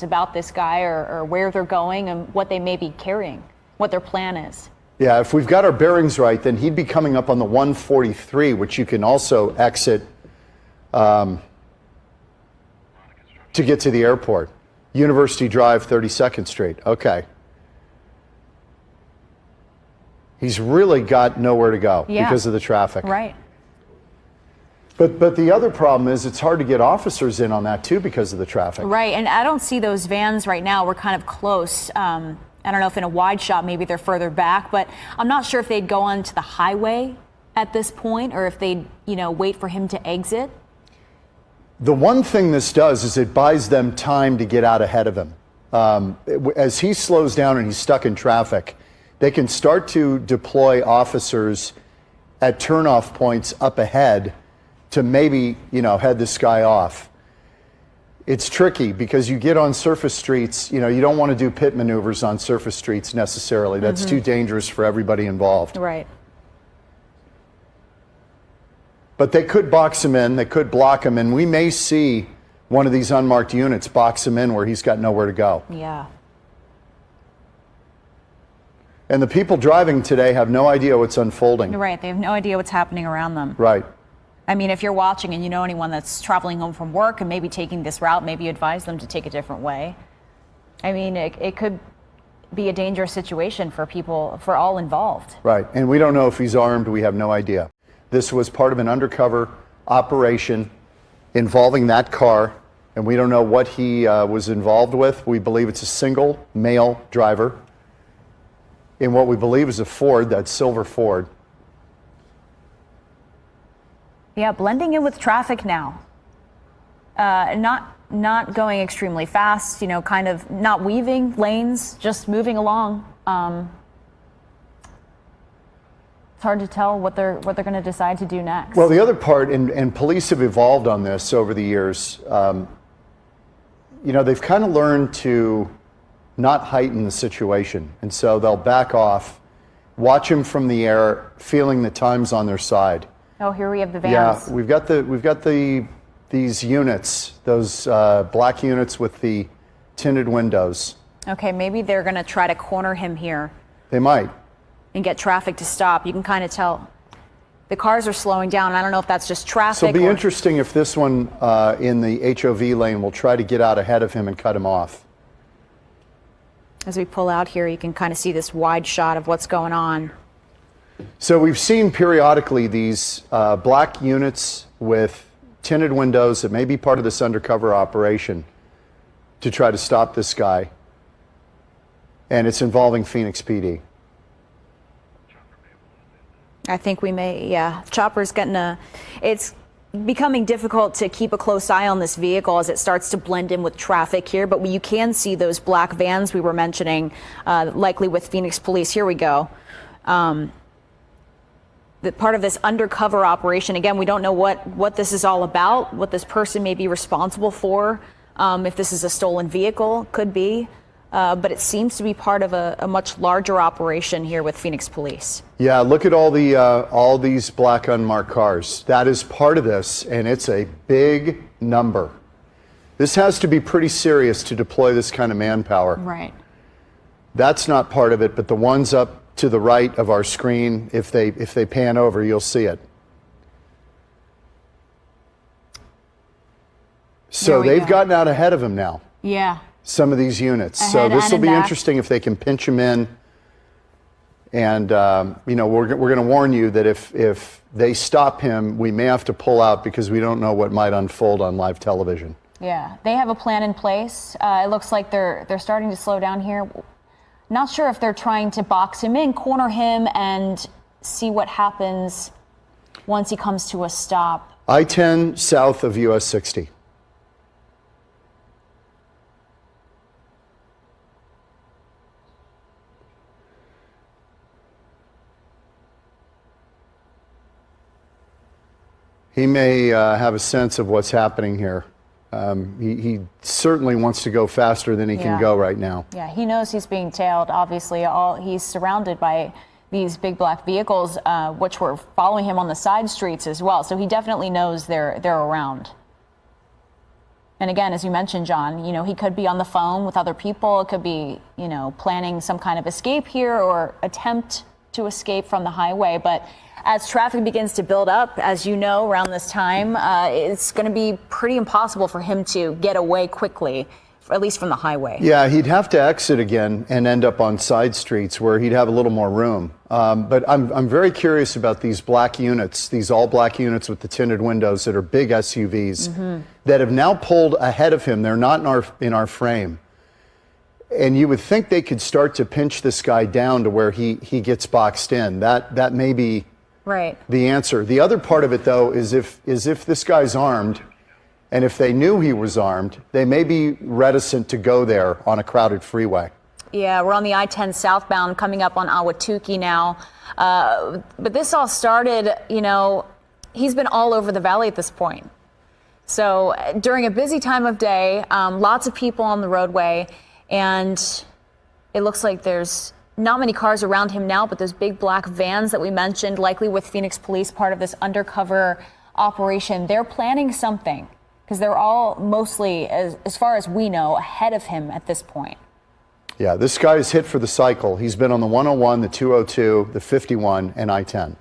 about this guy or where they're going and what they may be carrying, what their plan is. Yeah, if we've got our bearings right, then he'd be coming up on the 143, which you can also exit to get to the airport. University Drive, 32nd Street. Okay. He's really got nowhere to go because of the traffic. Right. But the other problem is it's hard to get officers in on that too because of the traffic. Right, and I don't see those vans right now. We're kind of close. I don't know if in a wide shot maybe they're further back, but I'm not sure if they'd go onto the highway at this point or if they'd, wait for him to exit. The one thing this does is it buys them time to get out ahead of him. As he slows down and he's stuck in traffic, they can start to deploy officers at turnoff points up ahead to maybe, head this guy off. It's tricky because you get on surface streets, you don't want to do pit maneuvers on surface streets necessarily. That's too dangerous for everybody involved. Right. But they could box him in, they could block him, and we may see one of these unmarked units box him in where he's got nowhere to go. Yeah. And the people driving today have no idea what's unfolding. Right, they have no idea what's happening around them. Right. I mean, if you're watching and you know anyone that's traveling home from work and maybe taking this route, maybe you advise them to take a different way. I mean, it could be a dangerous situation for people, for all involved. Right, and we don't know if he's armed. We have no idea. This was part of an undercover operation involving that car, and we don't know what he was involved with. We believe it's a single male driver in what we believe is a Ford, that silver Ford. Yeah, blending in with traffic now. Not going extremely fast, kind of not weaving lanes, just moving along. It's hard to tell what they're going to decide to do next. Well, the other part, and police have evolved on this over the years, they've kind of learned to not heighten the situation. And so they'll back off, watch him from the air, feeling the time's on their side. Oh, here we have the vans. Yeah, we've got these units, those black units with the tinted windows. Okay, maybe they're going to try to corner him here. They might. And get traffic to stop. You can kind of tell the cars are slowing down. I don't know if that's just traffic. So it'll be interesting if this one in the HOV lane will try to get out ahead of him and cut him off. As we pull out here, you can kind of see this wide shot of what's going on. So we've seen periodically these black units with tinted windows that may be part of this undercover operation to try to stop this guy. And it's involving Phoenix PD. I think we may, yeah. Chopper's it's becoming difficult to keep a close eye on this vehicle as it starts to blend in with traffic here. But you can see those black vans we were mentioning, likely with Phoenix Police. Here we go. The part of this undercover operation. Again, we don't know what this is all about, what this person may be responsible for, if this is a stolen vehicle, could be. But it seems to be part of a much larger operation here with Phoenix Police. Yeah, look at all these black unmarked cars. That is part of this, and it's a big number. This has to be pretty serious to deploy this kind of manpower. Right. That's not part of it, but the ones up to the right of our screen, if they pan over, you'll see it. So they've gotten out ahead of him now. Yeah. Some of these units. So this will be interesting if they can pinch him in. And, we're going to warn you that if they stop him, we may have to pull out because we don't know what might unfold on live television. Yeah, they have a plan in place. It looks like they're starting to slow down here. Not sure if they're trying to box him in, corner him, and see what happens once he comes to a stop. I-10 south of US 60. He may have a sense of what's happening here. He certainly wants to go faster than he can go right now. Yeah, he knows he's being tailed. Obviously, he's surrounded by these big black vehicles, which were following him on the side streets as well. So he definitely knows they're around. And again, as you mentioned, John, he could be on the phone with other people. It could be, planning some kind of escape here or attempt to escape from the highway. But as traffic begins to build up, as you know, around this time, it's going to be pretty impossible for him to get away quickly, at least from the highway. Yeah, he'd have to exit again and end up on side streets where he'd have a little more room. But I'm very curious about these black units, these all black units with the tinted windows that are big SUVs that have now pulled ahead of him. They're not in our frame. And you would think they could start to pinch this guy down to where he gets boxed in. That may be right. The answer. The other part of it, though, is if this guy's armed, and if they knew he was armed, they may be reticent to go there on a crowded freeway. Yeah, we're on the I-10 southbound coming up on Ahwatukee now. But this all started, he's been all over the valley at this point. So during a busy time of day, lots of people on the roadway, and it looks like there's not many cars around him now, but those big black vans that we mentioned, likely with Phoenix Police, part of this undercover operation, they're planning something. Because they're all mostly, as far as we know, ahead of him at this point. Yeah, this guy is hit for the cycle. He's been on the 101, the 202, the 51, and I-10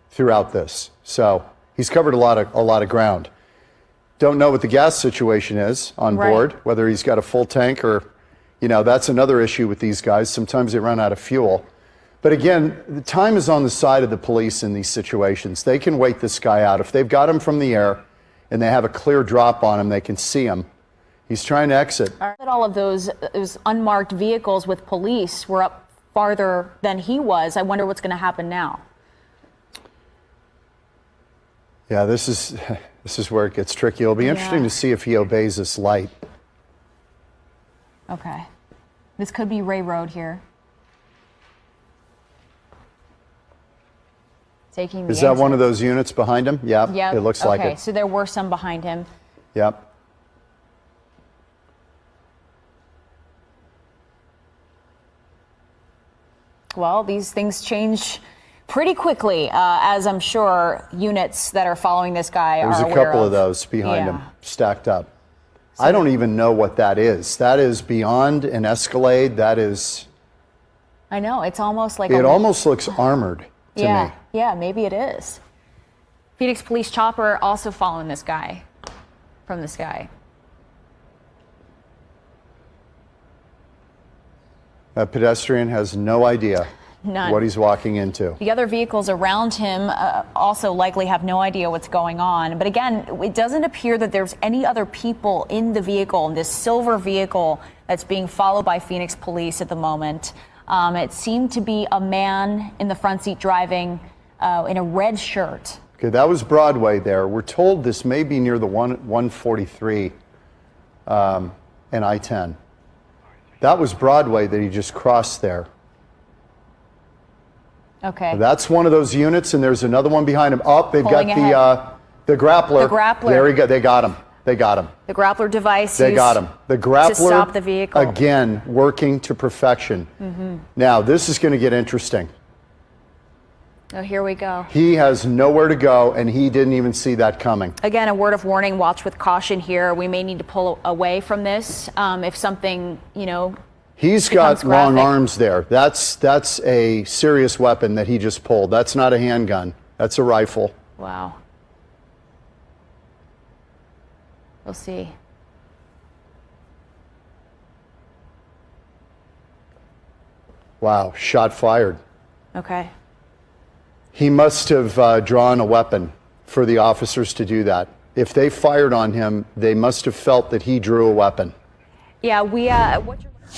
throughout this. So he's covered a lot of ground. Don't know what the gas situation is on board, whether he's got a full tank or, that's another issue with these guys. Sometimes they run out of fuel. But again, the time is on the side of the police in these situations. They can wait this guy out. If they've got him from the air, and they have a clear drop on him, they can see him. He's trying to exit. All of those unmarked vehicles with police were up farther than he was. I wonder what's going to happen now. Yeah, this is where it gets tricky. It'll be interesting to see if he obeys this light. Okay. This could be Ray Road here. Is that one of those units behind him? Yeah, yep. It looks like it. Okay, so there were some behind him. Yep. Well, these things change pretty quickly, as I'm sure units that are following this guy are aware of. There's a couple of those behind him, stacked up. So I don't even know what that is. That is beyond an Escalade. That is... I know, it's almost like... It almost looks armored to me. Yeah, maybe it is. Phoenix Police chopper also following this guy from the sky. That pedestrian has no idea None. What he's walking into. The other vehicles around him also likely have no idea what's going on. But again, it doesn't appear that there's any other people in the vehicle, in this silver vehicle that's being followed by Phoenix Police at the moment. It seemed to be a man in the front seat driving in a red shirt. Okay, that was Broadway there. We're told this may be near the 143 and I-10. That was Broadway that he just crossed there. Okay. That's one of those units, and there's another one behind him. Oh, they've got the grappler. The grappler. There we go. They got him. They got him. The grappler device. They got him. The grappler. To stop the vehicle. Again, working to perfection. Now, this is going to get interesting. Oh, here we go. He has nowhere to go, and he didn't even see that coming. Again, a word of warning, watch with caution here. We may need to pull away from this if something, He's got long arms there. That's a serious weapon that he just pulled. That's not a handgun. That's a rifle. Wow. We'll see. Wow, shot fired. Okay. He must have drawn a weapon for the officers to do that. If they fired on him, they must have felt that he drew a weapon. Yeah,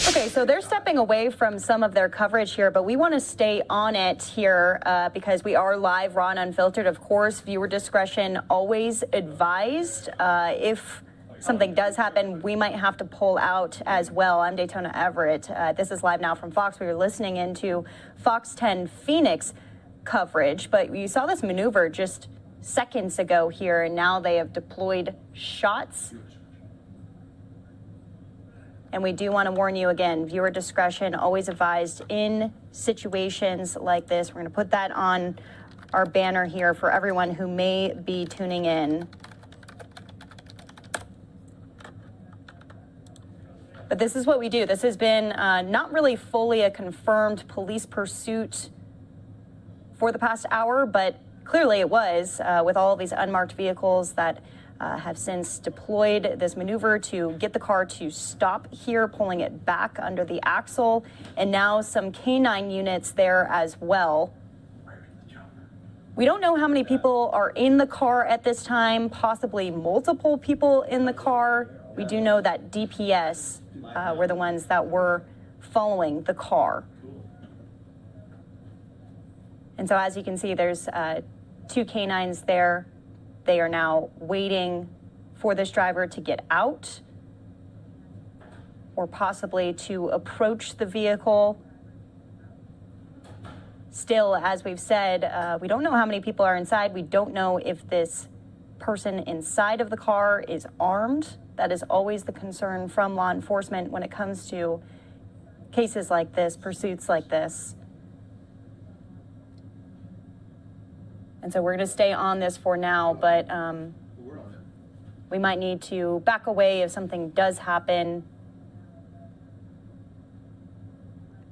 Okay, so they're stepping away from some of their coverage here, but we want to stay on it here because we are live, raw, and unfiltered. Of course, viewer discretion always advised. If something does happen, we might have to pull out as well. I'm Daytona Everett. This is live now from Fox. We were listening into Fox 10 Phoenix coverage, but you saw this maneuver just seconds ago here, and now they have deployed shots. And we do want to warn you again, viewer discretion always advised in situations like this. We're going to put that on our banner here for everyone who may be tuning in. But this is what we do. This has been not really fully a confirmed police pursuit for the past hour, but clearly it was with all of these unmarked vehicles that have since deployed this maneuver to get the car to stop here, pulling it back under the axle, and now some canine units there as well. We don't know how many people are in the car at this time, possibly multiple people in the car. We do know that DPS were the ones that were following the car. And so as you can see, there's 2 canines there. They are now waiting for this driver to get out or possibly to approach the vehicle. Still, as we've said, we don't know how many people are inside. We don't know if this person inside of the car is armed. That is always the concern from law enforcement when it comes to cases like this, pursuits like this. And so we're going to stay on this for now, but we might need to back away if something does happen.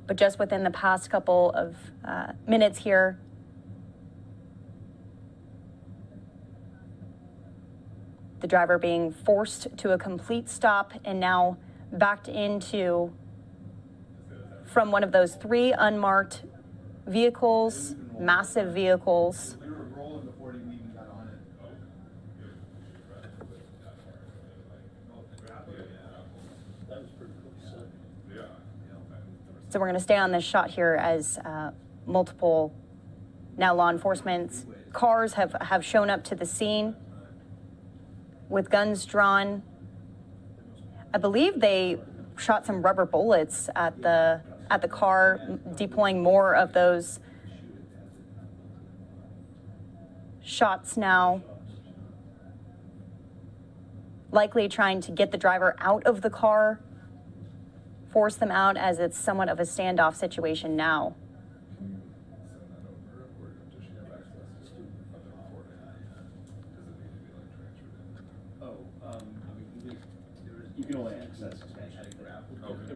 But just within the past couple of minutes here, the driver being forced to a complete stop and now backed into from one of those 3 unmarked vehicles, massive vehicles. So we're going to stay on this shot here as multiple now law enforcement cars have shown up to the scene with guns drawn. I believe they shot some rubber bullets at the car, deploying more of those shots now. Likely trying to get the driver out of the car, force them out, as it's somewhat of a standoff situation now. You can only access grappler. Okay.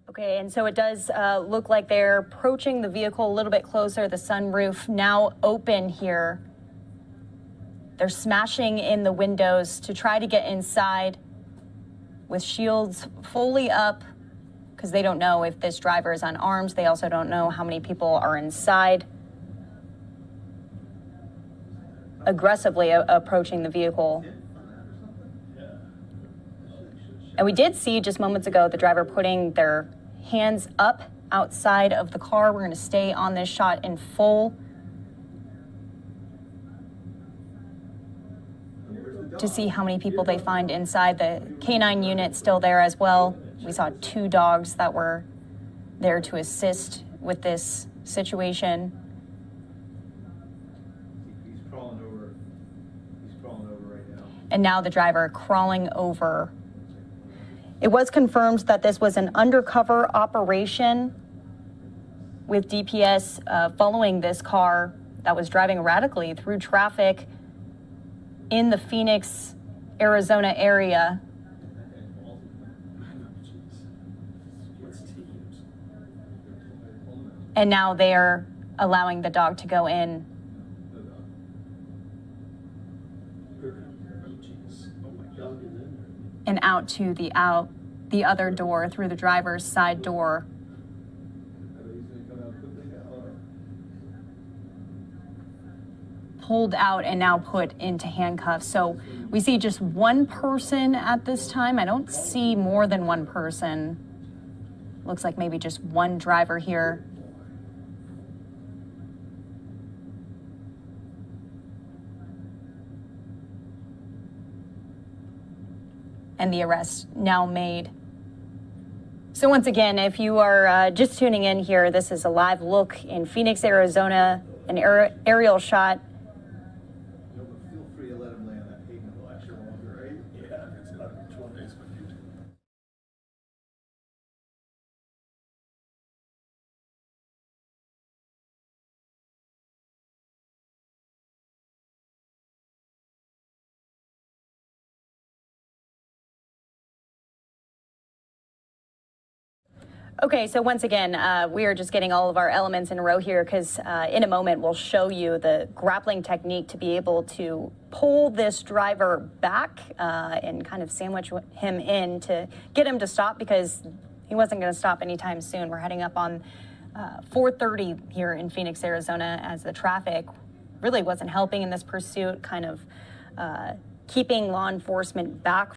Okay, and so it does look like they're approaching the vehicle a little bit closer. The sunroof now open here. They're smashing in the windows to try to get inside with shields fully up because they don't know if this driver is unarmed. They also don't know how many people are inside. Aggressively approaching the vehicle. And we did see just moments ago the driver putting their hands up outside of the car. We're going to stay on this shot in full to see how many people they find inside. The canine unit still there as well. We saw 2 dogs that were there to assist with this situation. He's crawling over. He's crawling over right now. And now the driver crawling over. It was confirmed that this was an undercover operation with DPS following this car that was driving erratically through traffic in the Phoenix, Arizona area. And now they are allowing the dog to go in. and out to the other door through the driver's side door. Pulled out and now put into handcuffs. So we see just one person at this time. I don't see more than one person. Looks like maybe just one driver here. And the arrest now made. So once again, if you are just tuning in here, this is a live look in Phoenix, Arizona, an aerial shot. Feel free to let him lay on that pavement a little extra longer, right? Yeah, it's about 12 days. Okay, so once again, we are just getting all of our elements in a row here because in a moment we'll show you the grappling technique to be able to pull this driver back and kind of sandwich him in to get him to stop because he wasn't going to stop anytime soon. We're heading up on 4:30 here in Phoenix, Arizona, as the traffic really wasn't helping in this pursuit, kind of keeping law enforcement back